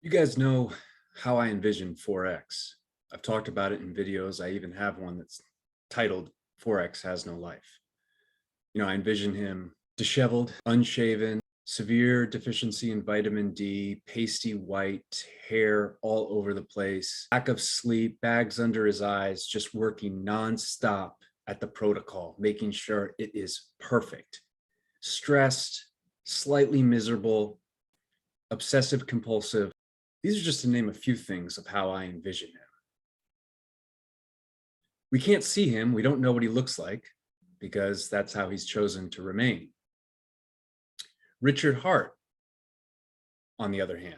You guys know how I envision Forex. I've talked about it in videos. I even have one that's titled Forex Has No Life. I envision him disheveled, unshaven, severe deficiency in vitamin D, pasty white, hair all over the place, lack of sleep, bags under his eyes, just working nonstop at the protocol, making sure it is perfect. Stressed, slightly miserable, obsessive compulsive. These are just to name a few things of how I envision him. We can't see him. We don't know what he looks like because that's how he's chosen to remain. Richard Hart, on the other hand.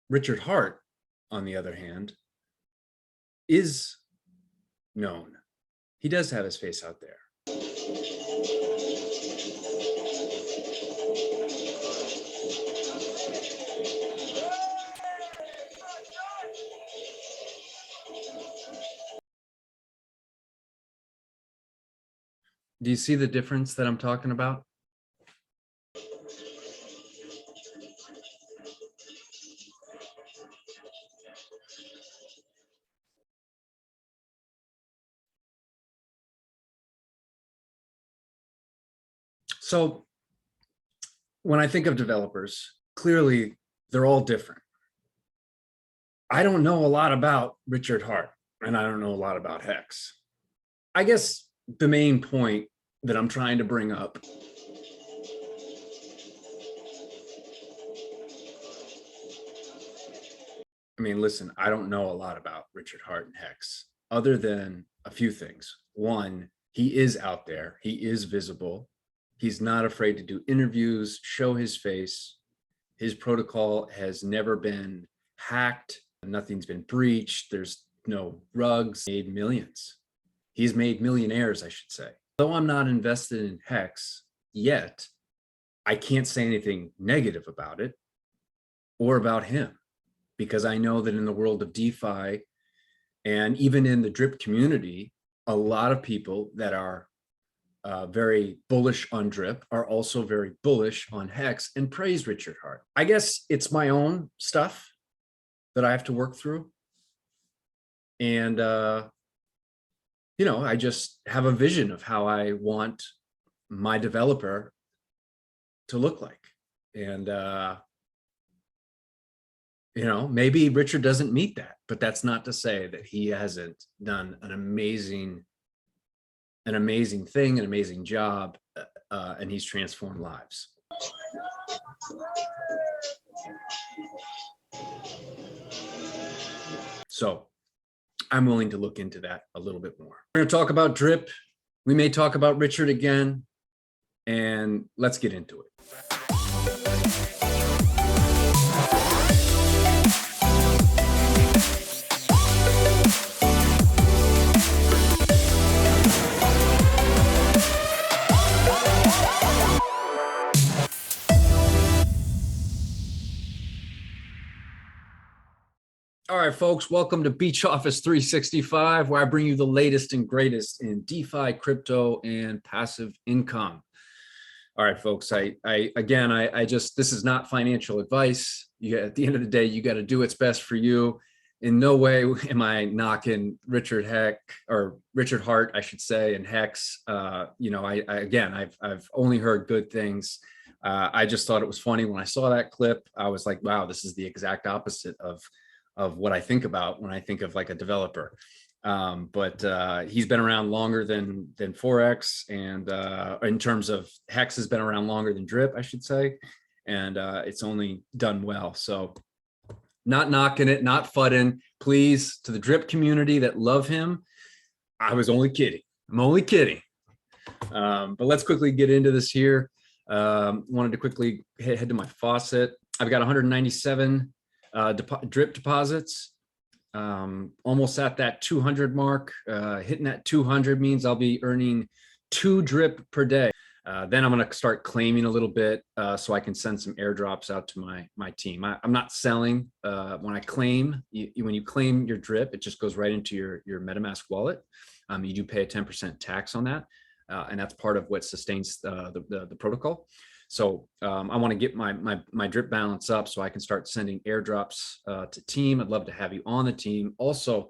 Richard Hart, on the other hand, is known. He does have his face out there. Do you see the difference that I'm talking about? So when I think of developers, clearly they're all different. I don't know a lot about Richard Hart, and I don't know a lot about Hex. I guess the main point that I'm trying to bring up listen, I don't know a lot about Richard Hart and Hex other than a few things. One, he is out there. He is visible. He's not afraid to do interviews, show his face. His protocol has never been hacked. Nothing's been breached. There's no rugs. Made millions. He's made millionaires, I should say. Though I'm not invested in Hex yet, I can't say anything negative about it or about him, because I know that in the world of DeFi and even in the drip community, a lot of people that are very bullish on drip are also very bullish on Hex and praise Richard Hart. I guess it's my own stuff that I have to work through. And, I just have a vision of how I want my developer to look like. And, maybe Richard doesn't meet that, but that's not to say that he hasn't done an amazing thing, an amazing job, and he's transformed lives. So I'm willing to look into that a little bit more. We're going to talk about drip. We may talk about Richard again, and let's get into it. All right, folks, welcome to Beach Office 365, where I bring you the latest and greatest in DeFi, crypto, and passive income. All right, folks, I just, this is not financial advice. At the end of the day, you got to do what's best for you. In no way am I knocking Richard Hart, I should say, and Hex. I've only heard good things. I just thought it was funny when I saw that clip. I was like, wow, this is the exact opposite of what I think about when I think of like a developer. But he's been around longer than Forex, and in terms of Hex has been around longer than Drip, I should say, and it's only done well. So not knocking it, not fudding. Please, to the Drip community that love him, I was only kidding. I'm only kidding. But let's quickly get into this here. Wanted to quickly head to my Faucet. I've got 197 drip deposits, almost at that 200 mark. Hitting that 200 means I'll be earning 2 drip per day. Then I'm going to start claiming a little bit so I can send some airdrops out to my team. I'm not selling. When I claim, when you claim your drip, it just goes right into your Metamask wallet. You do pay a 10% tax on that, and that's part of what sustains the protocol. So I want to get my drip balance up so I can start sending airdrops to team. I'd love to have you on the team. Also,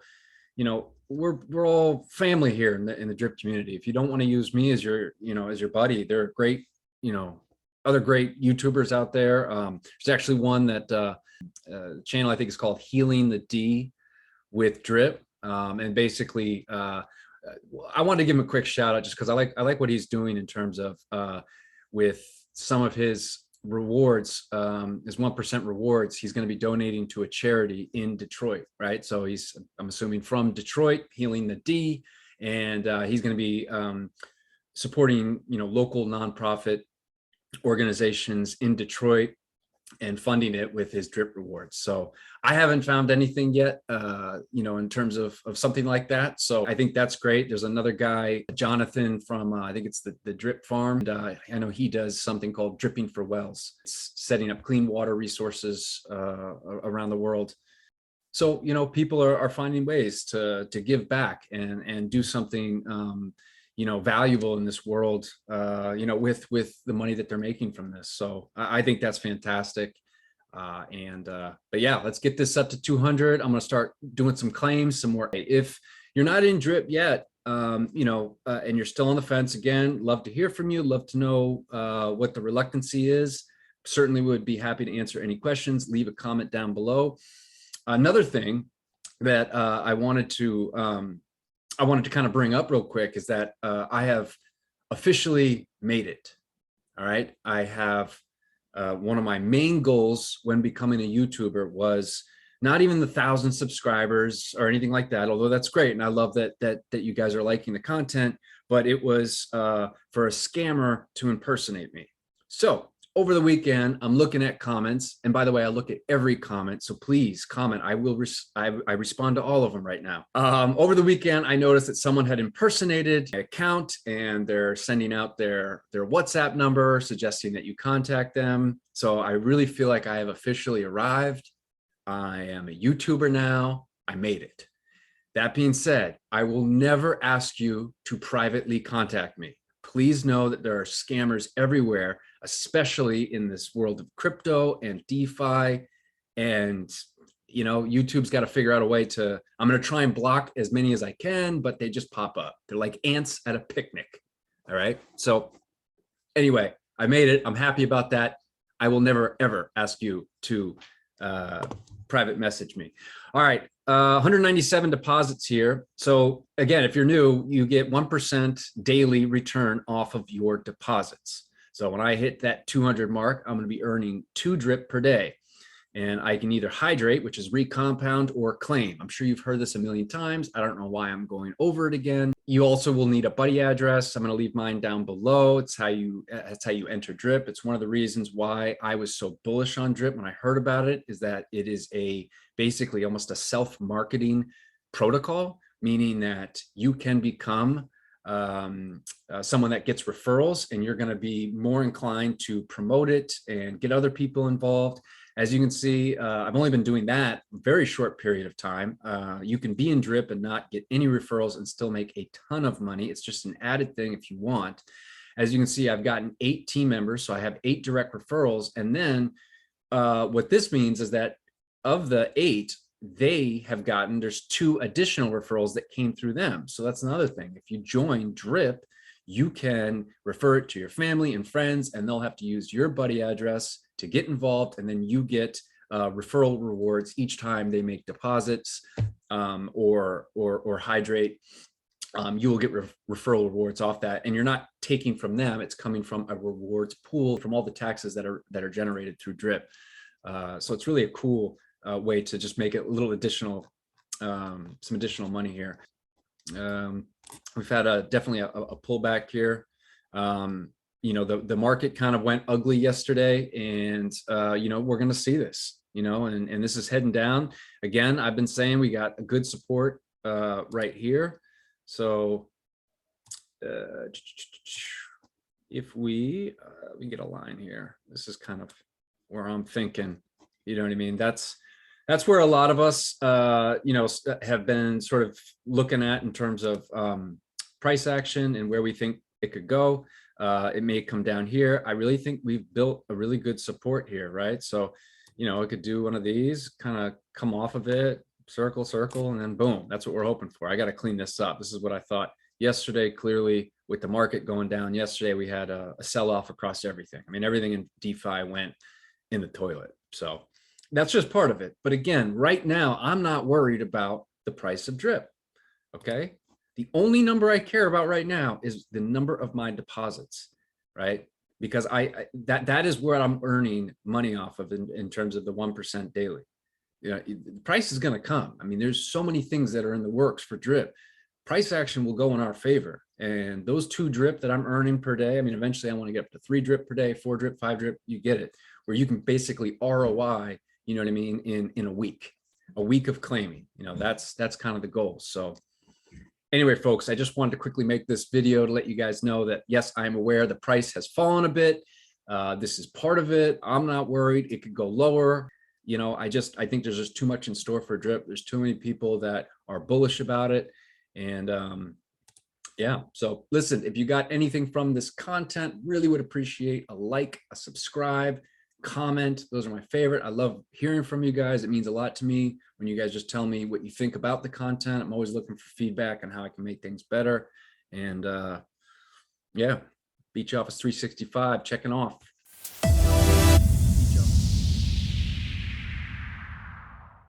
you know, we're all family here in the drip community. If you don't want to use me as your, as your buddy, there are great, other great YouTubers out there. There's actually one that channel I think is called Healing the D with Drip. And basically, I wanted to give him a quick shout out just because I like what he's doing in terms of with some of his rewards, his 1% rewards. He's going to be donating to a charity in Detroit, right? So he's, I'm assuming, from Detroit, Healing the D, and he's going to be supporting, local nonprofit organizations in Detroit and funding it with his drip rewards. So I haven't found anything yet, in terms of something like that. So I think that's great. There's another guy, Jonathan, from I think it's the Drip Farm. And, I know he does something called Dripping for Wells. It's setting up clean water resources around the world. So, people are finding ways to give back and do something valuable in this world, with the money that they're making from this. So I think that's fantastic. But yeah, let's get this up to 200. I'm going to start doing some claims, some more. If you're not in drip yet, and you're still on the fence, again, love to hear from you. Love to know what the reluctancy is. Certainly would be happy to answer any questions. Leave a comment down below. Another thing that I wanted to kind of bring up real quick is that I have officially made it. All right. I have one of my main goals when becoming a YouTuber was not even the 1,000 subscribers or anything like that, although that's great. And I love that you guys are liking the content, but it was for a scammer to impersonate me. So over the weekend, I'm looking at comments. And by the way, I look at every comment. So please comment. I will I respond to all of them right now. Over the weekend, I noticed that someone had impersonated my account and they're sending out their WhatsApp number, suggesting that you contact them. So I really feel like I have officially arrived. I am a YouTuber now. I made it. That being said, I will never ask you to privately contact me. Please know that there are scammers everywhere, especially in this world of crypto and DeFi. And, YouTube's got to figure out a way to, I'm going to try and block as many as I can, but they just pop up. They're like ants at a picnic. All right. So anyway, I made it. I'm happy about that. I will never, ever ask you to private message me. All right. 197 deposits here. So again, if you're new, you get 1% daily return off of your deposits. So when I hit that 200 mark, I'm going to be earning 2 drip per day. And I can either hydrate, which is recompound, or claim. I'm sure you've heard this a million times. I don't know why I'm going over it again. You also will need a buddy address. I'm going to leave mine down below. It's how you enter drip. It's one of the reasons why I was so bullish on drip when I heard about it, is that it is basically almost a self-marketing protocol, meaning that you can become someone that gets referrals, and you're going to be more inclined to promote it and get other people involved. As you can see, I've only been doing that a very short period of time. You can be in drip and not get any referrals and still make a ton of money. It's just an added thing if you want. As you can see, I've gotten 8 team members, so I have 8 direct referrals. And then what this means is that of the 8, there's 2 additional referrals that came through them. So that's another thing. If you join drip, you can refer it to your family and friends, and they'll have to use your buddy address to get involved. And then you get referral rewards each time they make deposits or hydrate. You will get referral rewards off that, and you're not taking from them. It's coming from a rewards pool from all the taxes that are generated through drip. So it's really a cool way to just make it a little additional, some additional money here. We've had definitely a pullback here. The market kind of went ugly yesterday, and we're going to see this, and this is heading down again. I've been saying we got a good support right here. So if we get a line here, this is kind of where I'm thinking, you know what I mean? That's where a lot of us, have been sort of looking at in terms of price action and where we think it could go. It may come down here. I really think we've built a really good support here, right? So, it could do one of these, kind of come off of it, circle, circle, and then boom, that's what we're hoping for. I got to clean this up. This is what I thought yesterday. Clearly, with the market going down yesterday, we had a sell-off across everything. I mean, everything in DeFi went in the toilet. So that's just part of it. But again, right now, I'm not worried about the price of drip. Okay. The only number I care about right now is the number of my deposits, right? Because that is where I'm earning money off of in terms of the 1% daily. The price is going to come. I mean, there's so many things that are in the works for drip. Price action will go in our favor. And those 2 drip that I'm earning per day, I mean, eventually I want to get up to 3 drip per day, 4 drip, 5 drip, you get it, where you can basically ROI, you know what I mean, in a week of claiming, that's kind of the goal. So anyway, folks, I just wanted to quickly make this video to let you guys know that, yes, I'm aware the price has fallen a bit. This is part of it. I'm not worried. It could go lower. I think there's just too much in store for drip. There's too many people that are bullish about it. And yeah, so listen, if you got anything from this content, really would appreciate a like, a subscribe, comment. Those are my favorite. I love hearing from you guys. It means a lot to me when you guys just tell me what you think about the content. I'm always looking for feedback on how I can make things better. And yeah, Beach Office 365 checking off.